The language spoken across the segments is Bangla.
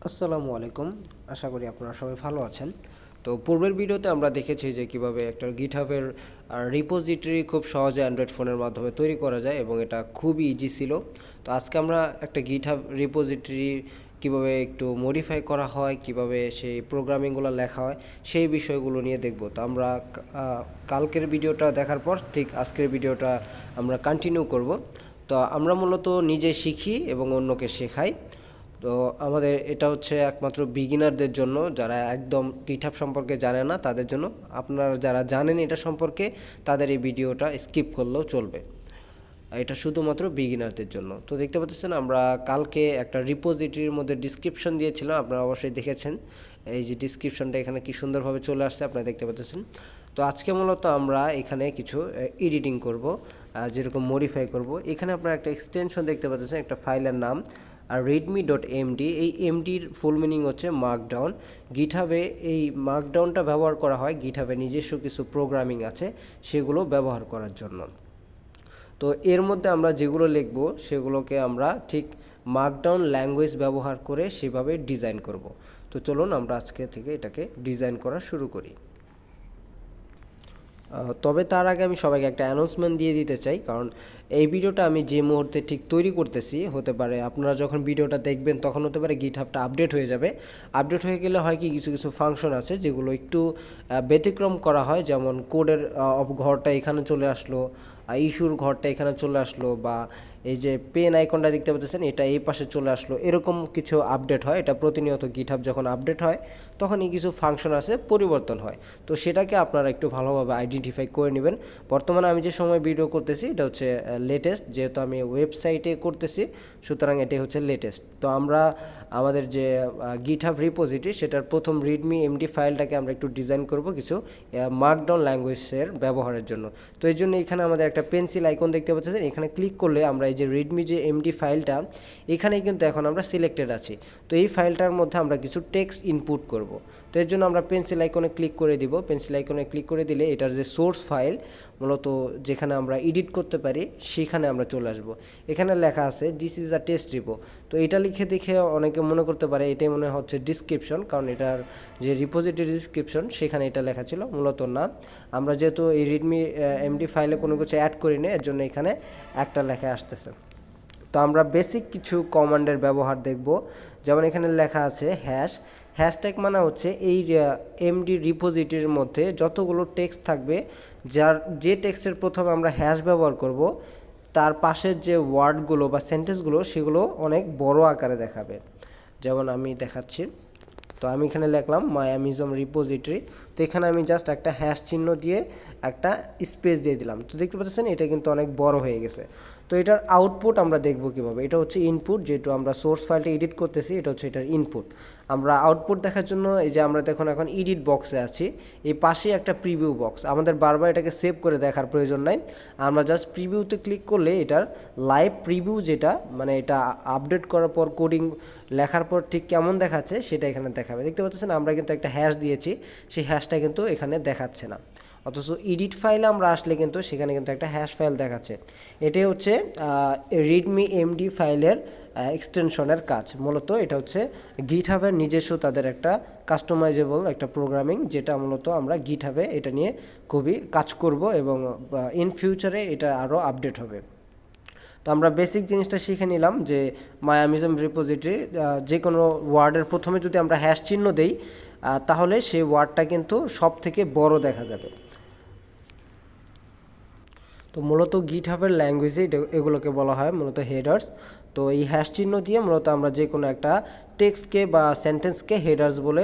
আসসালামু আলাইকুম। আশা করি আপনারা সবাই ভালো আছেন। তো পূর্বের ভিডিওতে আমরা দেখেছি যে কিভাবে একটা গিটহাবের রিপোজিটরি খুব সহজে অ্যান্ড্রয়েড ফোনের মাধ্যমে তৈরি করা যায় এবং এটা খুবই ইজি ছিল। তো আজকে আমরা একটা গিটহাব রিপোজিটরি কিভাবে একটু মডিফাই করা হয়, কিভাবে সেই প্রোগ্রামিংগুলো লেখা হয়, সেই বিষয়গুলো নিয়ে দেখব। তো আমরা কালকের ভিডিওটা দেখার পর ঠিক আজকের ভিডিওটা আমরা কন্টিনিউ করব। তো আমরা মূলত নিজে শিখি এবং অন্যকে শেখাই। তো আমাদের এটা হচ্ছে একমাত্র বিগিনারদের জন্য, যারা একদম গিটহাব সম্পর্কে জানে না তাদের জন্য। আপনারা যারা জানেন এটা সম্পর্কে তাদের এই ভিডিওটা স্কিপ করলেও চলবে। এটা শুধুমাত্র বিগিনারদের জন্য। তো দেখতে পাচ্ছেন আমরা কালকে একটা রিপোজিটরির মধ্যে ডিসক্রিপশন দিয়েছিলাম, আপনারা অবশ্যই দেখেছেন। এই যে ডিসক্রিপশনটা এখানে কি সুন্দরভাবে চলে আসছে আপনারা দেখতে পাচ্ছেন। তো আজকে মূলত আমরা এখানে কিছু এডিটিং করব, যেরকম মডিফাই করব। এখানে আপনারা একটা এক্সটেনশন দেখতে পাচ্ছেন, একটা ফাইলের নাম আর readme.md। এই এমডির ফুল মিনিং হচ্ছে মার্কডাউন। গিটহাবে এই মার্কডাউনটা ব্যবহার করা হয় গিটহাবে নিজস্ব কিছু প্রোগ্রামিং আছে সেগুলো ব্যবহার করার জন্য। তো এর মধ্যে আমরা যেগুলো লিখব সেগুলোকে আমরা ঠিক মার্কডাউন ল্যাঙ্গুয়েজ ব্যবহার করে সেভাবে ডিজাইন করব। তো চলুন আমরা আজকে থেকে এটাকে ডিজাইন করা শুরু করি। তবে তার আগে আমি সবাইকে একটা অ্যানাউন্সমেন্ট দিয়ে দিতে চাই, কারণ এই ভিডিওটা আমি যে মুহূর্তে ঠিক তৈরি করতেছি, হতে পারে আপনারা যখন ভিডিওটা দেখবেন তখন হতে পারে গিটহাবটা আপডেট হয়ে যাবে। আপডেট হয়ে গেলে হয় কি, কিছু কিছু ফাংশন আছে যেগুলো একটু ব্যতিক্রম করা হয়, যেমন কোডের ঘরটা এখানে চলে আসলো, ইস্যুর ঘরটা এখানে চলে আসলো, বা এই যে পেন আইকনটা দেখতে পাচ্ছেন এটা এই পাশে চলে আসলো, এরকম কিছু আপডেট হয়। এটা প্রতিনিয়ত গিটহাব যখন আপডেট হয় তখনই কিছু ফাংশন আছে পরিবর্তন হয়। তো সেটাকে আপনারা একটু ভালোভাবে আইডেন্টিফাই করে নেবেন। বর্তমানে আমি যে সময় ভিডিও করতেছি এটা হচ্ছে লেটেস্ট, যেহেতু আমি ওয়েবসাইটে করতেছি সুতরাং এটাই হচ্ছে লেটেস্ট। তো আমরা আমাদের যে গিটহাব রিপোজিটরি সেটার প্রথম রিডমি এমডি ফাইলটাকে আমরা একটু ডিজাইন করব কিছু মার্কডাউন ল্যাঙ্গুয়েজের ব্যবহারের জন্য। তো এই জন্য এখানে আমাদের একটা পেন্সিল আইকন দেখতে পাচ্ছেন, এখানে ক্লিক করলে আমরা এই যে রিডমি যে এমডি ফাইলটা এখানেই কিন্তু এখন আমরা সিলেক্টেড আছি। তো এই ফাইলটার মধ্যে আমরা কিছু টেক্সট ইনপুট করব। তো এর জন্য আমরা পেন্সিল আইকনে ক্লিক করে দিব। পেন্সিল আইকনে ক্লিক করে দিলে এটার যে সোর্স ফাইল মূলত যেখানে আমরা এডিট করতে পারি সেখানে আমরা চলে আসব। এখানে লেখা আছে this is a test repo. তো এটা লিখে দেখে অনেকে মনে করতে পারে এটাই মনে হচ্ছে ডিসক্রিপশন, কারণ এটার যে রিপোজিটরি ডিসক্রিপশন সেখানে এটা লেখা ছিল, মূলত না। আমরা যেহেতু এই রিডমি এমডি ফাইলে কোনো কিছু অ্যাড করি না, এর জন্য এখানে একটা লেখা আসতেছে। তো আমরা বেসিক কিছু কমান্ডের ব্যবহার দেখব। যেমন এখানে লেখা আছে হ্যাশট্যাগ মানে হচ্ছে এই এমডি রিপোজিটরির মধ্যে যতগুলো টেক্সট থাকবে, যে টেক্সটের প্রথমে আমরা হ্যাশ ব্যবহার করব তার পাশের যে ওয়ার্ডগুলো বা সেন্টেন্সগুলো সেগুলো অনেক বড় আকারে দেখাবে। যেমন আমি দেখাচ্ছি। তো আমি এখানে লিখলাম M.A.S রিপোজিটরি। তো এখানে আমি জাস্ট একটা হ্যাশ চিহ্ন দিয়ে একটা স্পেস দিয়ে দিলাম। তো দেখতে পাচ্ছেন এটা কিন্তু অনেক বড় হয়ে গেছে। তো এটার আউটপুট আমরা দেখব কীভাবে। এটা হচ্ছে ইনপুট, যেহেতু আমরা সোর্স ফাইলটা এডিট করতেছি এটা হচ্ছে এটার ইনপুট। আমরা আউটপুট দেখার জন্য এই যে আমরা এখন এডিট বক্সে আছি, এই পাশে একটা প্রিভিউ বক্স। আমাদের বারবার এটাকে সেভ করে দেখার প্রয়োজন নাই, আমরা জাস্ট প্রিভিউতে ক্লিক করলে এটার লাইভ প্রিভিউ, যেটা মানে এটা আপডেট করার পর কোডিং লেখার পর ঠিক কেমন দেখাচ্ছে সেটা এখানে দেখাবে। দেখতে পাচ্ছেন আমরা কিন্তু একটা হ্যাশ দিয়েছি, সেই হ্যাশটা কিন্তু এখানে দেখাচ্ছে না। অথচ এডিট ফাইলে আমরা আসলে কিন্তু সেখানে কিন্তু একটা হ্যাশ ফাইল দেখাচ্ছে। এটাই হচ্ছে রিডমি এমডি ফাইলের এক্সটেনশনের কাজ। মূলত এটা হচ্ছে গিটহাবের নিজস্ব তাদের একটা কাস্টমাইজেবল একটা প্রোগ্রামিং, যেটা মূলত আমরা গিটহাবে এটা নিয়ে খুবই কাজ করব এবং ইন ফিউচারে এটা আরও আপডেট হবে। তো আমরা বেসিক জিনিসটা শিখে নিলাম যে M.A.S রিপোজিটরি যে কোনো ওয়ার্ডের প্রথমে যদি আমরা হ্যাশ চিহ্ন দেই তাহলে সেই ওয়ার্ডটা কিন্তু সব থেকে বড় দেখা যাবে। তো মূলত গিটহাবের ল্যাঙ্গুয়েজে এগুলোকে বলা হয় মূলত হেডার্স। তো এই হ্যাশ চিহ্ন দিয়ে মূলত আমরা যে কোনো একটা টেক্সটকে বা সেন্টেন্সকে হেডার্স বলে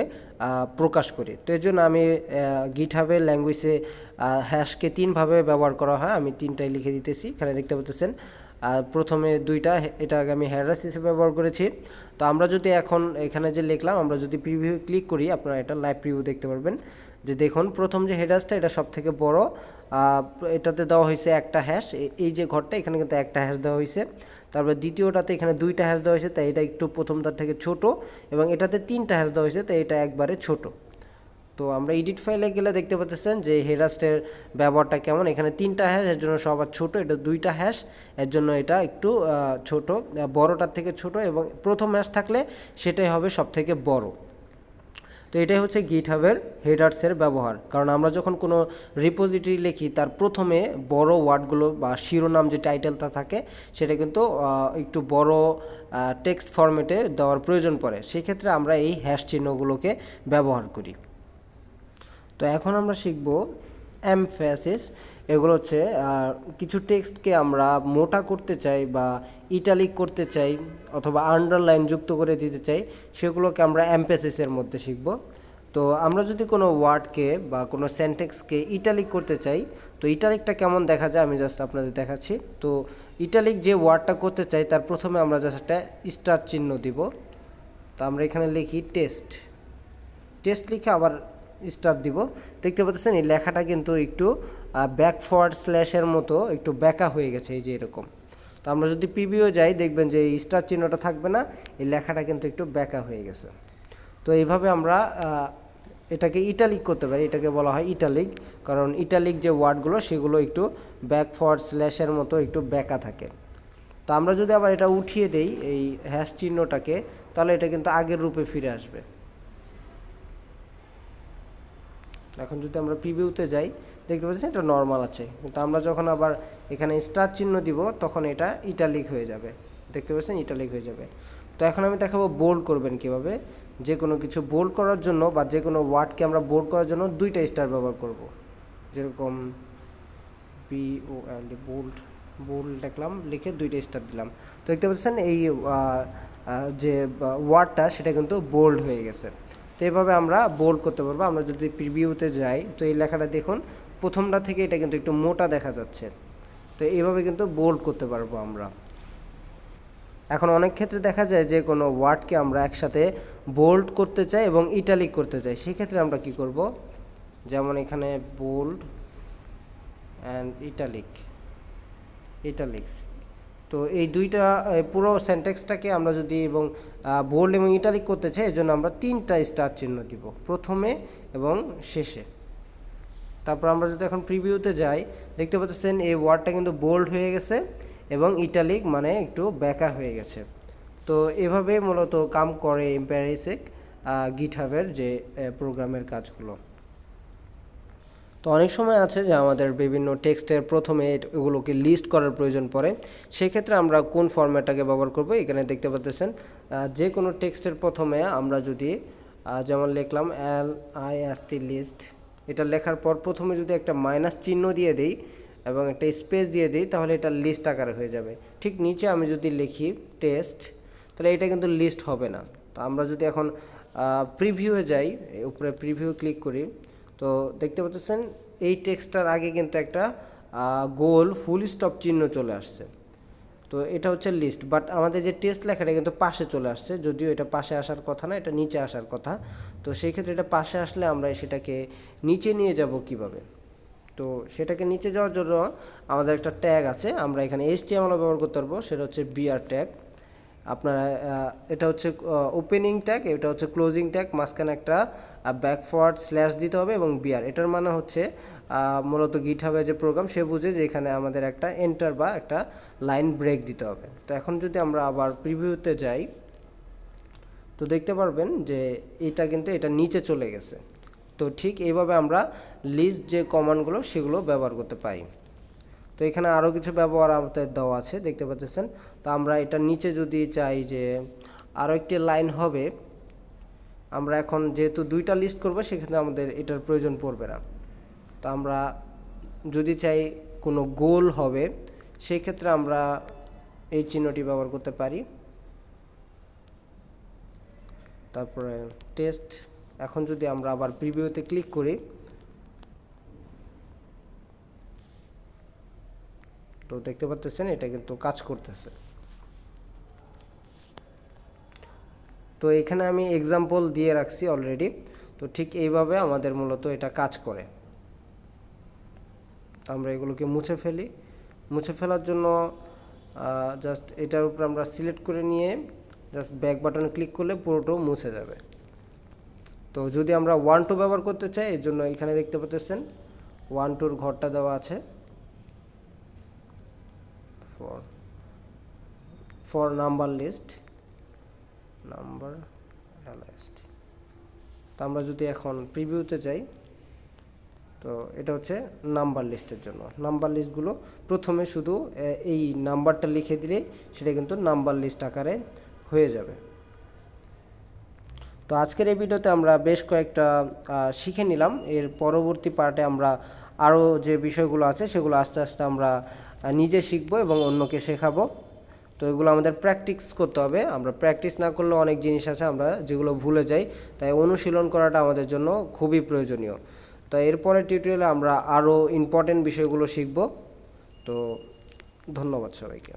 প্রকাশ করি। তো এই জন্য আমি গিটহাবের ল্যাঙ্গুয়েজে হ্যাশকে তিনভাবে ব্যবহার করা হয়, আমি তিনটাই লিখে দিতেছি। এখানে দেখতে পাচ্ছেন প্রথমে দুইটা, এটাকে আমি হেডার্স হিসেবে ব্যবহার করেছি। তো আমরা যদি এখন এখানে যে লিখলাম, আমরা যদি প্রিভিউ ক্লিক করি আপনারা এটা লাইভ প্রিভিউ দেখতে পারবেন যে দেখুন প্রথম যে হেডার্সটা এটা সব থেকে বড়, এটাতে দেওয়া হয়েছে একটা হ্যাশ। এই যে ঘরটা এখানে কিন্তু একটা হ্যাশ দেওয়া হয়েছে। তারপরে দ্বিতীয়টাতে এখানে দুইটা হ্যাশ দেওয়া হয়েছে, তাই এটা একটু প্রথমটার থেকে ছোট, এবং এটাতে তিনটা হ্যাশ দেওয়া হয়েছে তাই এটা একবারে ছোট। তো আমরা এডিট ফাইলে গেলে দেখতে পাচ্ছেন যে হেডার্সের ব্যবহারটা কেমন। এখানে 3টা হ্যাশ, এর জন্য সবার ছোট, এটা 2টা হ্যাশ, এর জন্য এটা একটু ছোট, বড়টার থেকে ছোট, এবং প্রথম হ্যাশ থাকলে সেটাই হবে সব থেকে বড়। তো এটাই হচ্ছে গিটহাবের হেডার্সের ব্যবহার, কারণ আমরা যখন কোনো রিপোজিটরি লিখি তার প্রথমে বড় ওয়ার্ডগুলো বা শিরোনাম যে টাইটেলটা থাকে সেটা কিন্তু একটু বড় টেক্সট ফরম্যাটে দেওয়ার প্রয়োজন পড়ে, সেক্ষেত্রে আমরা এই হ্যাশ চিহ্নগুলোকে ব্যবহার করি। তো এখন আমরা শিখব এমফ্যাসিস। এগুলো হচ্ছে কিছু টেক্সটকে আমরা মোটা করতে চাই বা ইটালিক করতে চাই অথবা আন্ডারলাইন যুক্ত করে দিতে চাই, সেগুলোকে আমরা এমফ্যাসিসের মধ্যে শিখব। তো আমরা যদি কোনো ওয়ার্ডকে বা কোনো সেন্টেন্সকে ইটালিক করতে চাই, তো ইটালিকটা কেমন দেখা যায় আমি জাস্ট আপনাদের দেখাচ্ছি। তো ইটালিক যে ওয়ার্ডটা করতে চাই তার প্রথমে আমরা জাস্ট একটা স্টার চিহ্ন দিব। তো আমরা এখানে লিখি টেস্ট, টেস্ট লিখে আবার স্টার দিব। দেখতে পাচ্ছেন এই লেখাটা কিন্তু একটু ব্যাকফরওয়ার্ড স্ল্যাশের মতো একটু ব্যাকা হয়ে গেছে, এই যে এরকম। তো আমরা যদি প্রিভিউ যাই দেখবেন যে এই স্টার চিহ্নটা থাকবে না, এই লেখাটা কিন্তু একটু ব্যাকা হয়ে গেছে। তো এইভাবে আমরা এটাকে ইটালিক করতে পারি, এটাকে বলা হয় ইটালিক, কারণ ইটালিক যে ওয়ার্ডগুলো সেগুলো একটু ব্যাকফরওয়ার্ড স্ল্যাশের মতো একটু ব্যাকা থাকে। তো আমরা যদি আবার এটা উঠিয়ে দেই এই হ্যাশ চিহ্নটাকে, তাহলে এটা কিন্তু আগের রূপে ফিরে আসবে। এখন যদি আমরা প্রিভিউতে যাই দেখতে পাচ্ছি এটা নর্মাল আছে, কিন্তু আমরা যখন আবার এখানে স্টার চিহ্ন দিব তখন এটা ইটালিক হয়ে যাবে, দেখতে পাচ্ছেন ইটালিক হয়ে যাবে। তো এখন আমি দেখাবো বোল্ড করবেন কিভাবে। যে কোনো কিছু বোল্ড করার জন্য বা যে কোনো ওয়ার্ডকে আমরা বোল্ড করার জন্য 2টা স্টার ব্যবহার করব, যেরকম BOLD, বোল্ড, বোল্ড লিখলাম, লিখে 2টা স্টার দিলাম। তো দেখতে পাচ্ছেন এই যে ওয়ার্ডটা সেটা কিন্তু বোল্ড হয়ে গেছে। তো এইভাবে আমরা বোল্ড করতে পারবো। আমরা যদি প্রিভিউতে যাই তো এই লেখাটা দেখুন প্রথমটা থেকে এটা কিন্তু একটু মোটা দেখা যাচ্ছে। তো এইভাবে কিন্তু বোল্ড করতে পারবো আমরা। এখন অনেক ক্ষেত্রে দেখা যায় যে কোনো ওয়ার্ডকে আমরা একসাথে বোল্ড করতে চাই এবং ইটালিক করতে চাই, সেক্ষেত্রে আমরা কি করব, যেমন এখানে বোল্ড অ্যান্ড ইটালিক্স। তো এই দুইটা পুরো সেন্টেক্সটাকে আমরা যদি এবং বোল্ড এবং ইটালিক করতে চাই, এই জন্য আমরা 3টা স্টার চিহ্ন দিব প্রথমে এবং শেষে। তারপর আমরা যদি এখন প্রিভিউতে যাই দেখতে পাচ্ছেন এই ওয়ার্ডটা কিন্তু বোল্ড হয়ে গেছে এবং ইটালিক মানে একটু ব্যাকা হয়ে গেছে। তো এভাবে মূলত কাম করে এমপ্যাসিস গিটহাবের যে প্রোগ্রামের কাজগুলো। তো অনেক সময় আছে যে আমাদের বিভিন্ন টেক্সটের প্রথমে এগুলোকে লিস্ট করার প্রয়োজন পড়ে, সেক্ষেত্রে আমরা কোন ফরম্যাটটাকে ব্যবহার করব। এখানে দেখতে পাচ্ছেন যে কোনো টেক্সটের প্রথমে আমরা যদি যেমন লিখলাম LIST লিস্ট, এটা লেখার পর প্রথমে যদি একটা মাইনাস চিহ্ন দিয়ে দিই এবং একটা স্পেস দিয়ে দিই তাহলে এটা লিস্ট আকারে হয়ে যাবে। ঠিক নিচে আমি যদি লিখি টেস্ট, তাহলে এটা কিন্তু লিস্ট হবে না। তো আমরা যদি এখন প্রিভিউয়ে যাই, উপরে প্রিভিউ ক্লিক করি, তো দেখতে পাচ্ছেন এই টেক্সটটার আগে কিন্তু একটা গোল ফুল স্টপ চিহ্ন চলে আসছে। তো এটা হচ্ছে লিস্ট, বাট আমাদের যে টেস্ট লেখাটা কিন্তু পাশে চলে আসছে, যদিও এটা পাশে আসার কথা না, এটা নিচে আসার কথা। তো সেই ক্ষেত্রে এটা পাশে আসলে আমরা সেটাকে নিচে নিয়ে যাব কিভাবে। তো সেটাকে নিচে যাওয়ার জন্য আমাদের একটা ট্যাগ আছে, আমরা এখানে HTML ব্যবহার করতে পারবো, সেটা হচ্ছে BR ট্যাগ। আপনারা এটা হচ্ছে ওপেনিং ট্যাগ, এটা হচ্ছে ক্লোজিং ট্যাগ, মাঝখানে একটা ব্যাকফরওয়ার্ড স্ল্যাশ দিতে হবে এবং BR, এটার মানে হচ্ছে মূলত গিটহাবের যে প্রোগ্রাম সে বুঝে যে এখানে আমাদের একটা এন্টার বা একটা লাইন ব্রেক দিতে হবে। তো এখন যদি আমরা আবার প্রিভিউতে যাই তো দেখতে পারবেন যে এটা কিন্তু এটা নিচে চলে গেছে। তো ঠিক এইভাবে আমরা লিস্ট যে কমান্ডগুলো সেগুলো ব্যবহার করতে পারি। তো এখানে আরও কিছু ব্যবহার আমাদের দেওয়া আছে দেখতে পাচ্ছেন। তো আমরা এটা নিচে যদি চাই যে আরও একটি লাইন হবে, আমরা এখন যেহেতু 2টা লিস্ট করব সেক্ষেত্রে আমাদের এটার প্রয়োজন পড়বে না। তো আমরা যদি চাই কোনো গোল হবে সেই ক্ষেত্রে আমরা এই চিহ্নটি ব্যবহার করতে পারি। তারপরে টেস্ট। এখন যদি আমরা আবার প্রিভিউতে ক্লিক করি তো দেখতে পাচ্ছেন এটা কিন্তু কাজ করতেছে। তো এখানে আমি এক্সাম্পল দিয়ে রাখছি অলরেডি। তো ঠিক এইভাবে আমাদের মূলত এটা কাজ করে। আমরা এগুলোকে মুছে ফেলি। মুছে ফেলার জন্য জাস্ট এটার উপর আমরা সিলেক্ট করে নিয়ে জাস্ট ব্যাক বাটনে ক্লিক করলে পুরোটাও মুছে যাবে। তো যদি আমরা 1 2 ব্যবহার করতে চাই এর জন্য এখানে দেখতে পাচ্ছেন 1 2 এর ঘরটা দেওয়া আছে ফর নাম্বার লিস্ট তো আমরা যদি এখন প্রিভিউতে যাই তো এটা হচ্ছে নাম্বার লিস্টের জন্য। নাম্বার লিস্টগুলো প্রথমে শুধু এই নাম্বারটা লিখে দিলে সেটা কিন্তু নাম্বার লিস্ট আকারে হয়ে যাবে। তো আজকের এই ভিডিওতে আমরা বেশ কয়েকটা শিখে নিলাম। এর পরবর্তী পার্টে আমরা আরও যে বিষয়গুলো আছে সেগুলো আস্তে আস্তে আমরা নিজে শিখবো এবং অন্যকে শেখাবো। তো এগুলো আমাদের প্র্যাকটিস করতে হবে। আমরা প্র্যাকটিস না করলে অনেক জিনিস আছে আমরা যেগুলো ভুলে যাই, তাই অনুশীলন করাটা আমাদের জন্য খুবই প্রয়োজনীয়। তো এরপরের টিউটোরিয়ালে আমরা আরও ইম্পর্টেন্ট বিষয়গুলো শিখব। তো ধন্যবাদ সবাইকে।